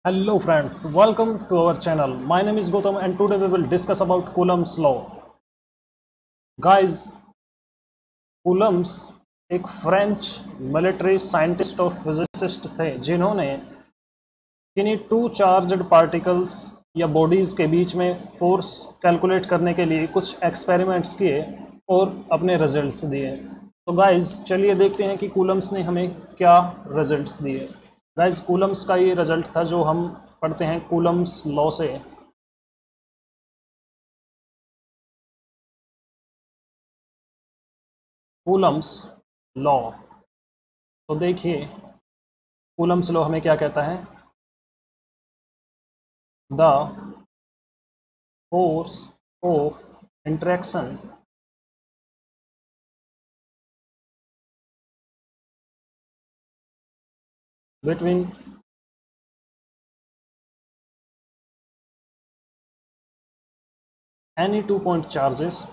Hello friends, welcome to our channel. My name is Gautam and today we will discuss about Coulomb's law. Guys, Coulomb's एक French military scientist और physicist थे जिन्होंने किन्हीं to charged particles या bodies के बीच में force calculate करने के लिए कुछ एक्सपेरिमेंट्स किए और अपने रिजल्ट्स दिए। तो गाइज चलिए देखते हैं कि कूलम्स ने हमें क्या रिजल्ट्स दिए। गाइज कूलम्स का ये रिजल्ट था जो हम पढ़ते हैं कूलम्स लॉ से। कूलम्स लॉ, तो देखिए कूलम्स लॉ हमें क्या कहता है। The force of interaction between any two point charges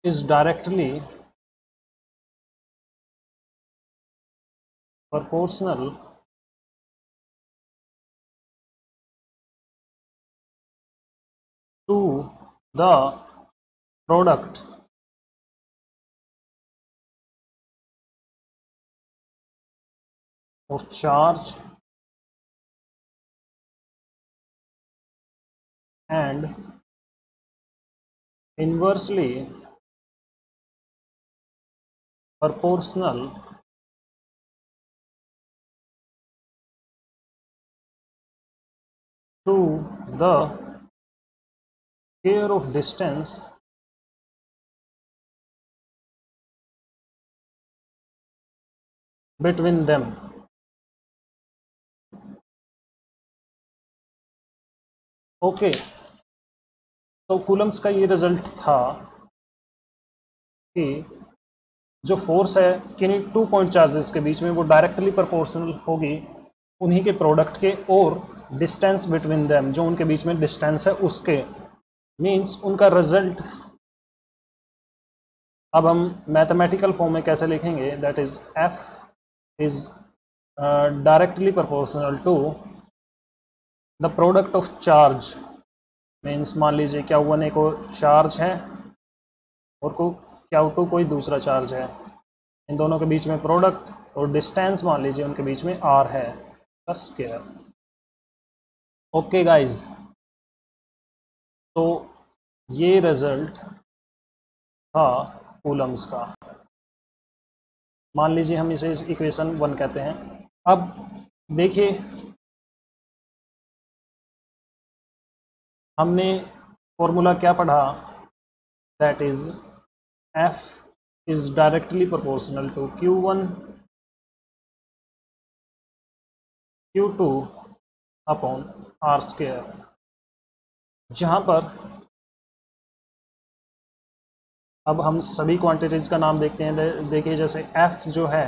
is directly proportional to the product of charge and inversely proportional to the square of distance between them। Okay, तो Coulomb's का ये result था कि जो फोर्स है किन्हीं two point charges के बीच में वो डायरेक्टली प्रोपोर्शनल होगी उन्हीं के प्रोडक्ट के और डिस्टेंस बिटवीन देम, जो उनके बीच में डिस्टेंस है उसके। मींस उनका रिजल्ट अब हम मैथमेटिकल फॉर्म में कैसे लिखेंगे, that is F is directly proportional to the product of charge. Means मान लीजिए क्या वन ए को चार्ज है और को क्या टू कोई दूसरा चार्ज है, इन दोनों के बीच में प्रोडक्ट और डिस्टेंस मान लीजिए उनके बीच में आर है का स्क्वायर। ओके गाइज, तो ये रिजल्ट था कूलम्स का। मान लीजिए हम इसे इक्वेशन 1 कहते हैं। अब देखिए हमने फॉर्मूला क्या पढ़ा, that is F is directly proportional to Q1 Q2 upon R square, जहां पर अब हम सभी क्वांटिटीज का नाम देखते हैं। देखिए जैसे एफ जो है,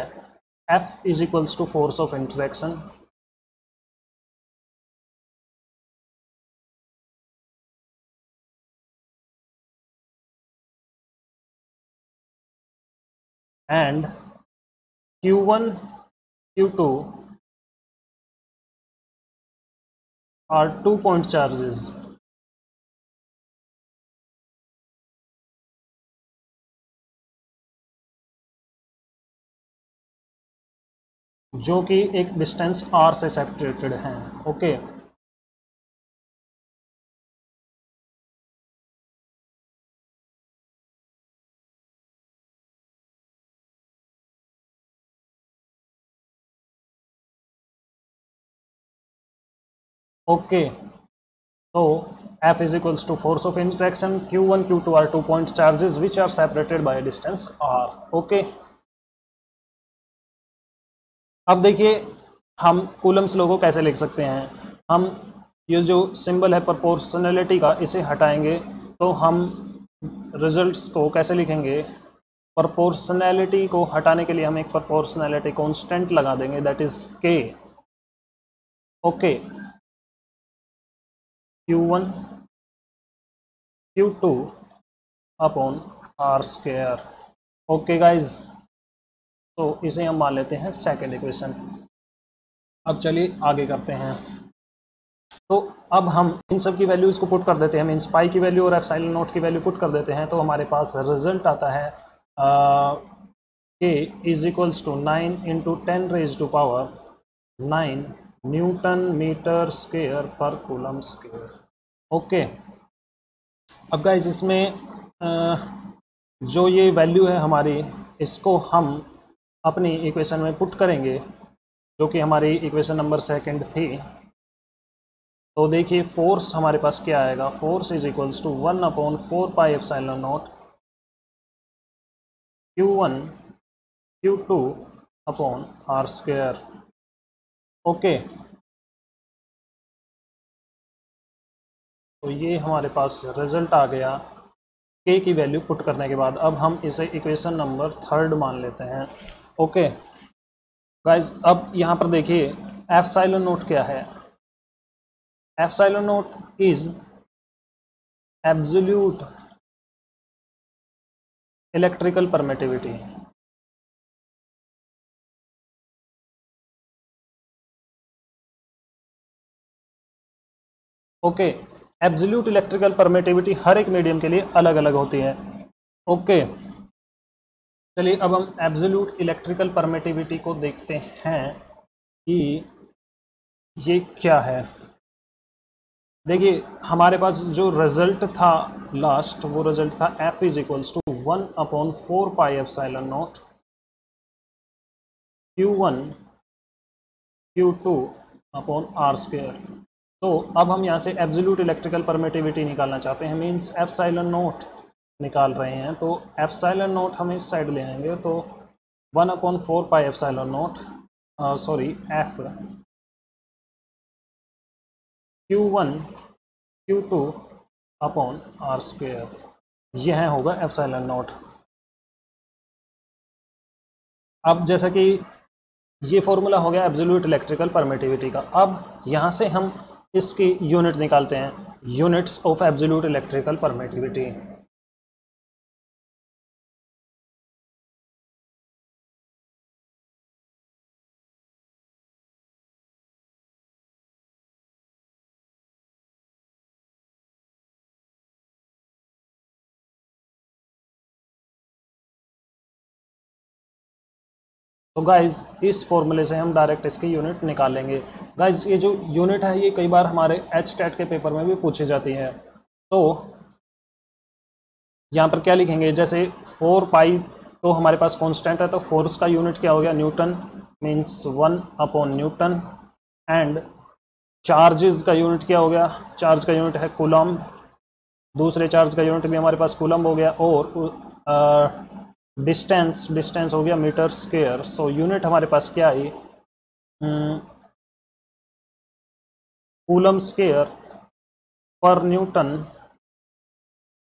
F is equals to force of interaction, and Q1 Q2 are 2 point charges जो कि एक डिस्टेंस r से सेपरेटेड हैं। Okay, okay, so F is equals to force of interaction, Q1 Q2 are 2 point charges which are separated by a distance r। Okay, अब देखिए हम Coulomb's law को कैसे लिख सकते हैं। हम ये जो सिंबल है प्रोपोर्शनैलिटी का, इसे हटाएंगे तो हम रिजल्ट्स को कैसे लिखेंगे। प्रोपोर्शनैलिटी को हटाने के लिए हम एक प्रोपोर्शनैलिटी कांस्टेंट लगा देंगे, that is k। Okay, Q1 Q2 upon R square. Okay guys, तो इसे हम मान लेते हैं सेकेंड इक्वेशन। अब चलिए आगे करते हैं। तो अब हम इन सब की वैल्यूज को पुट कर देते हैं, मीन्स पाई की वैल्यू और एप्सिलॉन नॉट की वैल्यू पुट कर देते हैं, तो हमारे पास रिजल्ट आता है k is equals to 9 into 10 raise to power 9 newton metre square पर कूलम स्क्वायर। ओके, अब गाइस इसमें जो ये वैल्यू है हमारी, इसको हम अपनी इक्वेशन में पुट करेंगे, जो कि हमारी इक्वेशन नंबर सेकंड थी। तो देखिए फोर्स हमारे पास क्या आएगा, force is equals to 1 upon 4 pi epsilon naught Q1 Q2 upon R square. Okay, तो ये हमारे पास रिजल्ट आ गया k की वैल्यू पुट करने के बाद। अब हम इसे इक्वेशन नंबर थर्ड मान लेते हैं। ओके गाइस, अब यहाँ पर देखिए एप्सिलॉन नोट क्या है। Epsilon naught is absolute electrical permittivity. Okay, absolute electrical permittivity हर एक मीडियम के लिए अलग अलग होती है। ओके, चलिए अब हम एब्सोल्यूट इलेक्ट्रिकल परमिटिविटी को देखते हैं कि ये क्या है। देखिए हमारे पास जो रिजल्ट था लास्ट, वो रिजल्ट था F is equals to 1 upon 4 pi epsilon naught Q1 Q2 upon R square. तो अब हम यहाँ से एब्सोल्यूट इलेक्ट्रिकल परमिटिविटी निकालना चाहते हैं, मीन्स एप्सिलॉन नोट निकाल रहे हैं। तो एप्सिलॉन नोट हम इस साइड ले आएंगे, तो 1 upon 4 pi epsilon naught sorry F Q1 Q2 upon R square, यह होगा एप्सिलॉन नोट। अब जैसा कि ये फॉर्मूला हो गया एब्सोल्यूट इलेक्ट्रिकल परमिटिविटी का, अब यहाँ से हम इसकी यूनिट निकालते हैं, units of absolute electrical permittivity. तो गाइज इस फॉर्मूले से हम डायरेक्ट इसकी यूनिट निकालेंगे। गाइज ये जो यूनिट है ये कई बार हमारे एचटेट के पेपर में भी पूछी जाती है। तो यहाँ पर क्या लिखेंगे, जैसे 4 पाई तो हमारे पास कांस्टेंट है, तो फोर्स का यूनिट क्या हो गया, Newton, means 1 upon Newton. And charges का यूनिट क्या हो गया, चार्ज का यूनिट है कूलम, दूसरे चार्ज का यूनिट भी हमारे पास कूलम हो गया, और डिस्टेंस हो गया मीटर स्क्वायर। सो यूनिट हमारे पास क्या आई, कूलम स्क्वायर पर न्यूटन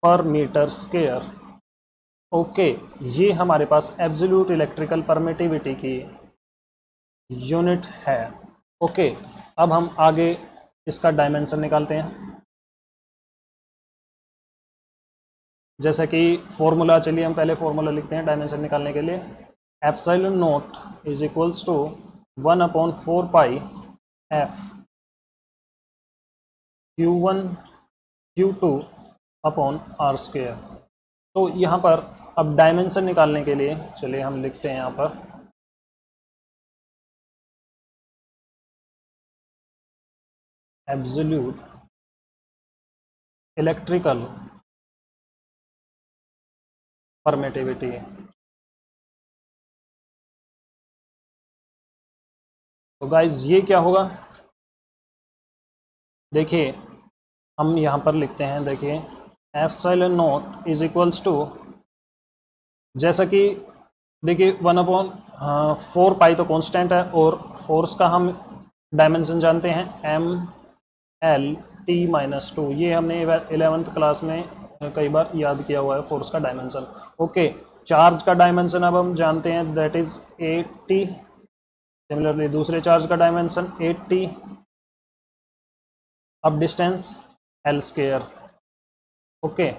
पर मीटर स्क्वायर। ओके, ये हमारे पास एब्सोल्यूट इलेक्ट्रिकल परमिटिविटी की यूनिट है। ओके, अब हम आगे इसका डायमेंशन निकालते हैं। जैसा कि फॉर्मूला, चलिए हम पहले फॉर्मूला लिखते हैं डायमेंशन निकालने के लिए। Epsilon naught is equals to 1 upon 4 pi F Q1 Q2 upon R square. तो यहाँ पर अब डायमेंशन निकालने के लिए चलिए हम लिखते हैं यहाँ पर एब्सोल्यूट इलेक्ट्रिकल परमिटिविटी। तो गाइज ये क्या होगा, देखिए हम यहाँ पर लिखते हैं, देखिए epsilon naught is equals to, जैसा कि देखिए 1 अपॉन 4 पाई तो कांस्टेंट है, और फोर्स का हम डायमेंशन जानते हैं ML T-2। ये हमने 11th क्लास में कई बार याद किया हुआ है फोर्स का डायमेंशन। ओके, चार्ज का डायमेंशन अब हम जानते हैं, दैट इज 80। सिमिलरली दूसरे चार्ज का डायमेंशन 80। अब डिस्टेंस L स्क्वायर। ओके,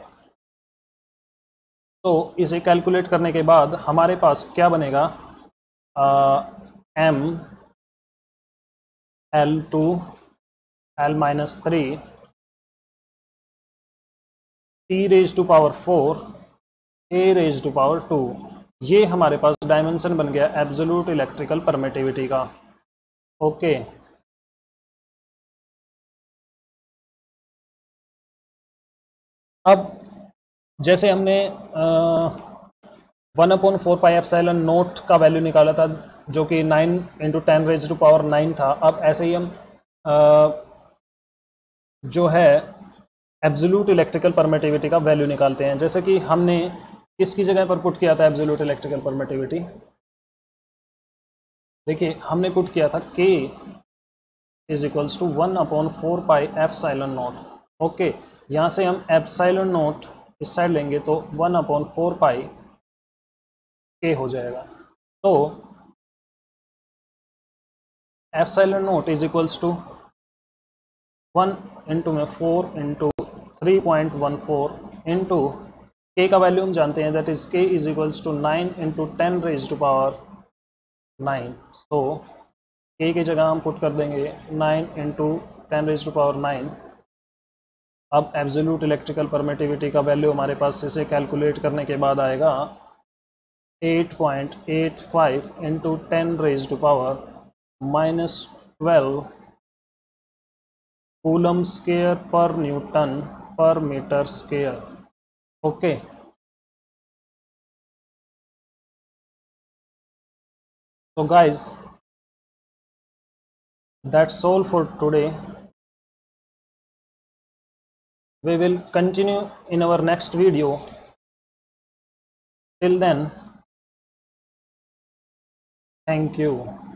तो इसे कैलकुलेट करने के बाद हमारे पास क्या बनेगा, m L2 L-3 T raise to power 4 A raise to power 2, ये हमारे पास डायमेंशन बन गया एब्सोल्यूट इलेक्ट्रिकल परमिटिविटी का। ओके, अब जैसे हमने 1/4πε0 का वैल्यू निकाला था जो कि 9 × 10⁻⁹ था, अब ऐसे ही हम जो है एब्सोल्यूट इलेक्ट्रिकल परमिटिविटी का वैल्यू निकालते हैं। जैसे कि हमने किसकी जगह पर पुट किया था एब्सोल्यूट इलेक्ट्रिकल परमिटिविटी, देखिए हमने पुट किया था K = 1/4πε0। ओके, यहाँ से हम ε0 इस साइड लेंगे तो 1/4π हो जाएगा। तो ε0 = 1 में 4 × 3.14 इंटू K का वैल्यू हम जानते हैं, that is K = 9 × 10⁻⁹ so K की जगह हम पुट कर देंगे 9 × 10⁻⁹। अब एब्सोल्यूट इलेक्ट्रिकल परमिटिविटी का वैल्यू हमारे पास इसे कैलकुलेट करने के बाद आएगा 8.85 × 10⁻⁻12 कूलम स्क्वायर पर न्यूटन पर metre square. Okay, so guys, that's all for today. We will continue in our next video. Till then, thank you.